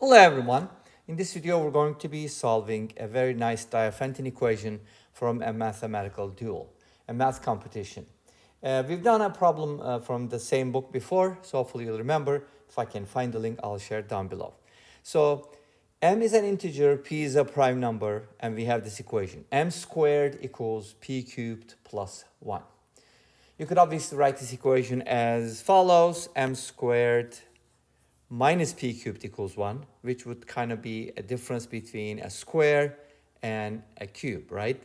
Hello everyone. In this video we're going to be solving a very nice Diophantine equation from a mathematical duel, a math competition. We've done a problem from the same book before, so hopefully you'll remember. If I can find the link, I'll share it down below. So m is an integer, p is a prime number, and we have this equation. M squared equals p cubed plus 1. You could obviously write this equation as follows: m squared minus p cubed equals 1, which would kind of be a difference between a square and a cube, right?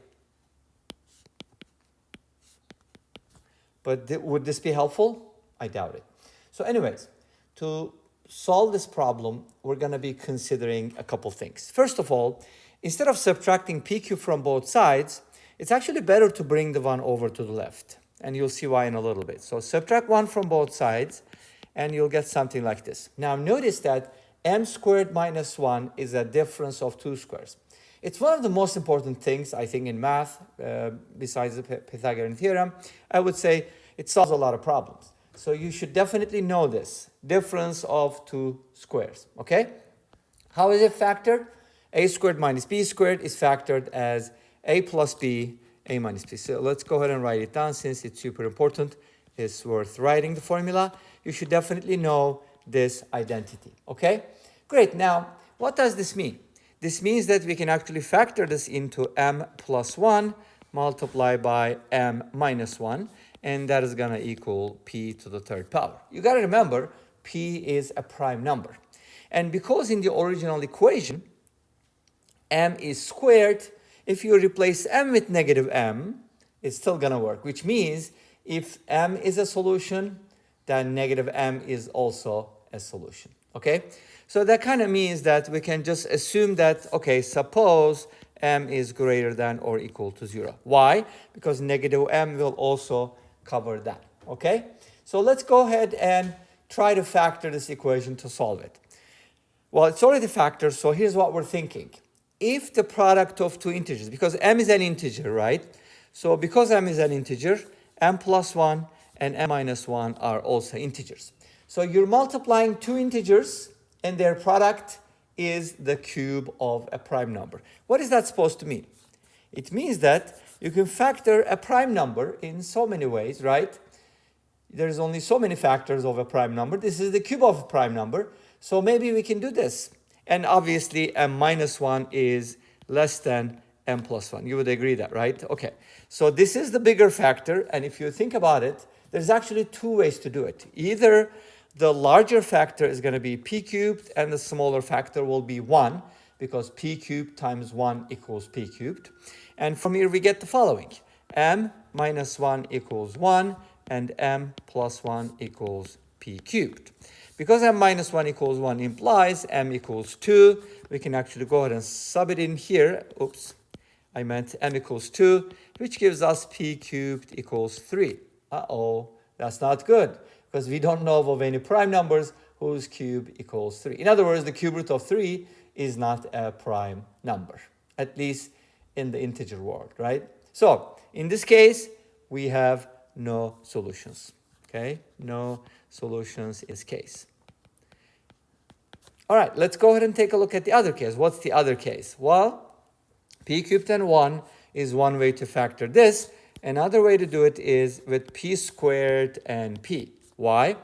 But would this be helpful? I doubt it. So anyways, to solve this problem, we're going to be considering a couple things. First of all, instead of subtracting p cubed from both sides, it's actually better to bring the 1 over to the left. And you'll see why in a little bit. So subtract 1 from both sides, and you'll get something like this. Now notice that m squared minus 1 is a difference of 2 squares. It's one of the most important things, I think, in math, besides the Pythagorean theorem. I would say it solves a lot of problems. So you should definitely know this, difference of 2 squares, okay? How is it factored? A squared minus b squared is factored as a plus b, a minus b. So let's go ahead and write it down since it's super important. It's worth writing the formula. You should definitely know this identity, okay? Great, now what does this mean? This means that we can actually factor this into m plus 1 multiplied by m minus 1, and that is going to equal p to the third power. You got to remember, p is a prime number. And because in the original equation, m is squared, if you replace m with negative m, it's still going to work, which means if m is a solution, then negative m is also a solution, okay? So that kind of means that we can just assume that, okay, suppose m is greater than or equal to 0. Why? Because negative m will also cover that, okay? So let's go ahead and try to factor this equation to solve it. Well, it's already factored, so here's what we're thinking. If the product of two integers, because m is an integer, right? So because m is an integer, m plus 1 and m minus 1 are also integers. So you're multiplying two integers, and their product is the cube of a prime number. What is that supposed to mean? It means that you can factor a prime number in so many ways, right? There's only so many factors of a prime number. This is the cube of a prime number. So maybe we can do this. And obviously, m minus 1 is less than m plus 1. You would agree that, right? Okay. So this is the bigger factor. And if you think about it, there's actually two ways to do it. Either the larger factor is going to be p cubed, and the smaller factor will be 1, because p cubed times 1 equals p cubed. And from here we get the following. M minus 1 equals 1, and m plus 1 equals p cubed. Because m minus 1 equals 1 implies m equals 2, we can actually go ahead and sub it in here. Oops, I meant m equals 2, which gives us p cubed equals 3. Uh-oh, that's not good, because we don't know of any prime numbers whose cube equals 3. In other words, the cube root of 3 is not a prime number, at least in the integer world, right? So in this case, we have no solutions, okay? No solutions in this case. All right, let's go ahead and take a look at the other case. What's the other case? Well, p cubed and 1 is one way to factor this. Another way to do it is with p squared and p. Why?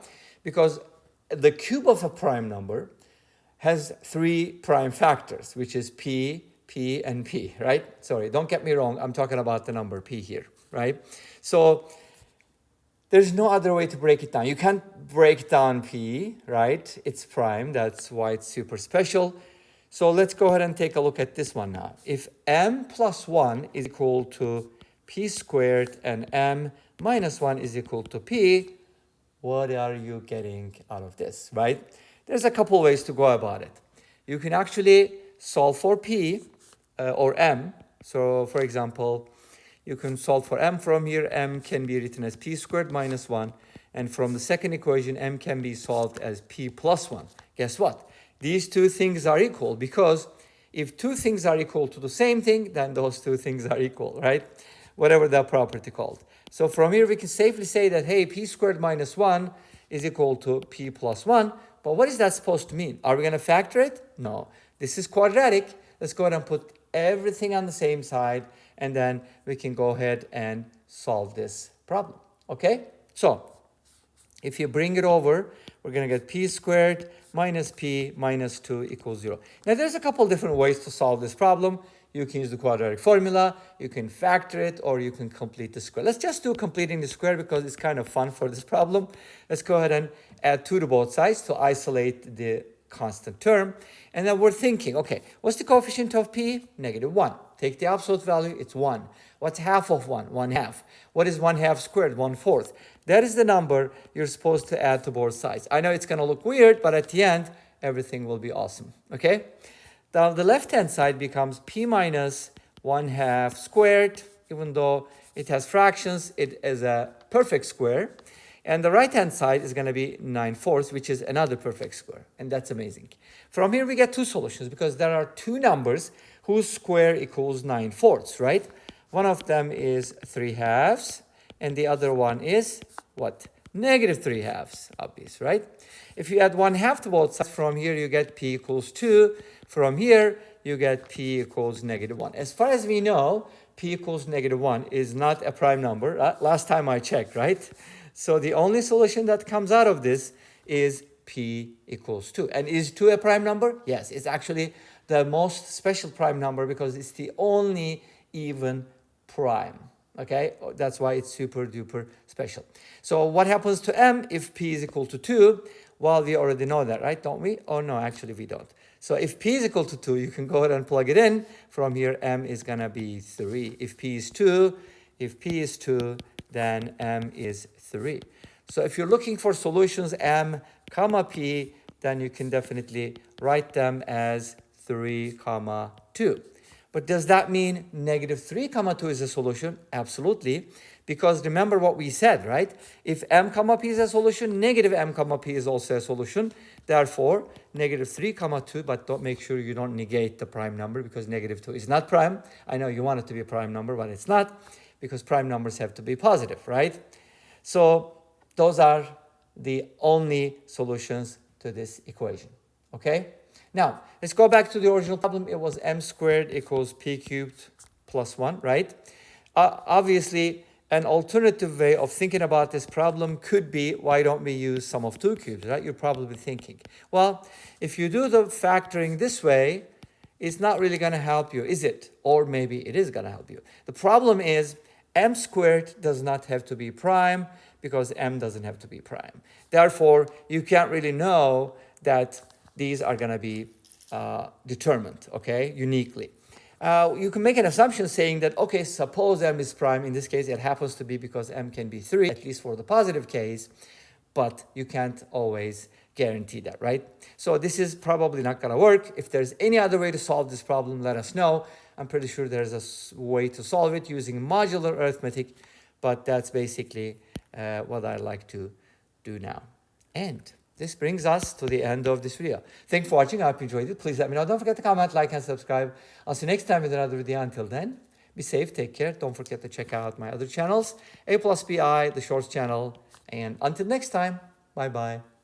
Because the cube of a prime number has 3 prime factors, which is p, p, and p, right? Sorry, don't get me wrong. I'm talking about the number p here, right? So there's no other way to break it down. You can't break down p, right? It's prime. That's why it's super special. So let's go ahead and take a look at this one now. If m plus 1 is equal to p squared and m minus 1 is equal to p, what are you getting out of this, right? There's a couple ways to go about it. You can actually solve for p or m. So for example, you can solve for m from here. M can be written as p squared minus 1. And from the second equation, m can be solved as p plus 1. Guess what? These two things are equal, because if two things are equal to the same thing, then those two things are equal, right? Whatever that property called. So from here, we can safely say that, hey, p squared minus 1 is equal to p plus 1. but what is that supposed to mean? Are we going to factor it? No. This is quadratic. Let's go ahead and put everything on the same side, and then we can go ahead and solve this problem. Okay? So if you bring it over, we're going to get p squared minus p minus 2 equals 0. Now, there's a couple different ways to solve this problem. You can use the quadratic formula, you can factor it, or you can complete the square. Let's just do completing the square because it's kind of fun for this problem. Let's go ahead and add 2 to both sides to isolate the constant term. And then we're thinking, okay, what's the coefficient of p? -1. Take the absolute value, it's 1. What's half of 1? 1/2. What is 1/2 squared? 1/4. That is the number you're supposed to add to both sides. I know it's going to look weird, but at the end, everything will be awesome. Okay? Now, the left-hand side becomes p minus 1/2 squared. Even though it has fractions, it is a perfect square. And the right-hand side is going to be 9/4, which is another perfect square. And that's amazing. From here, we get 2 solutions because there are 2 numbers whose square equals 9/4, right? One of them is 3/2, and the other one is what? -3/2, obvious, right? If you add 1/2 to both sides, from here you get p equals 2. From here, you get p equals -1. As far as we know, p equals -1 is not a prime number. Last time I checked, right? So the only solution that comes out of this is p equals 2. And is 2 a prime number? Yes, it's actually the most special prime number because it's the only even prime. Okay, that's why it's super duper special. So what happens to m if p is equal to 2? Well, we already know that, right? Don't we? Oh, no, actually we don't. So if p is equal to 2, you can go ahead and plug it in. From here, m is going to be 3. If p is 2, then m is 3. So if you're looking for solutions m, comma p, then you can definitely write them as 3, 2. But does that mean -3, 2 is a solution? Absolutely. Because remember what we said, right? If m, p is a solution, -m, p is also a solution. Therefore, -3, 2, but don't make sure you don't negate the prime number because -2 is not prime. I know you want it to be a prime number, but it's not because prime numbers have to be positive, right? So those are the only solutions to this equation, okay? Now, let's go back to the original problem. It was m squared equals p cubed plus 1, right? Obviously, an alternative way of thinking about this problem could be, why don't we use sum of 2 cubes, right? You're probably thinking, well, if you do the factoring this way, it's not really going to help you, is it? Or maybe it is going to help you. The problem is m squared does not have to be prime because m doesn't have to be prime. Therefore, you can't really know that these are going to be determined, okay, uniquely. You can make an assumption saying that, okay, suppose m is prime. In this case, it happens to be because m can be 3, at least for the positive case, but you can't always guarantee that, right? So this is probably not going to work. If there's any other way to solve this problem, let us know. I'm pretty sure there's a way to solve it using modular arithmetic, but that's basically what I like to do now. And this brings us to the end of this video. Thanks for watching. I hope you enjoyed it. Please let me know. Don't forget to comment, like, and subscribe. I'll see you next time with another video. Until then, be safe, take care. Don't forget to check out my other channels, aplusbi, the Shorts channel. And until next time, bye-bye.